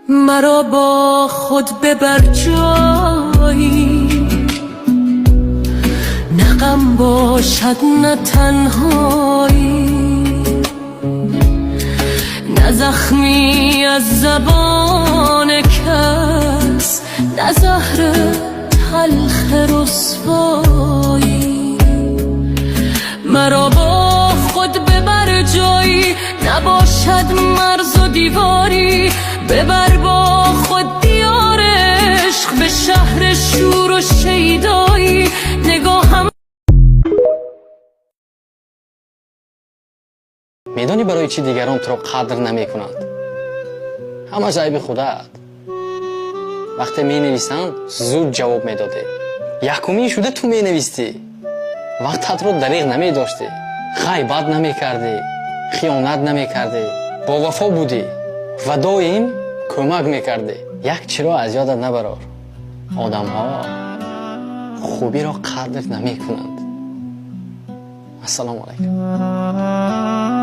مرا با خود ببر جایی، نه غم باشد نه تنهایی، نه زخمی از زبان کس، نه زهر تلخ رسوایی. مرا با خود ببر جایی، نباشد مرز و دیواری، ببر با خود دیار عشق به شهر شور و شیدایی. نگاهم میدانی برای چی دیگران تو را قدر نمی کنند؟ همه عیب خودت. وقتی می نویسند زود جواب می دادی. یکمی شده تو می نویستی، وقتت رو دریغ نمی داشتی، غیبت نمی کردی، خیانت نمی کردی، با وفا بودی و دائم کمک می کردی. یک چرا از یادت نبرار، آدم ها خوبی را قدر نمی کنند. السلام علیکم.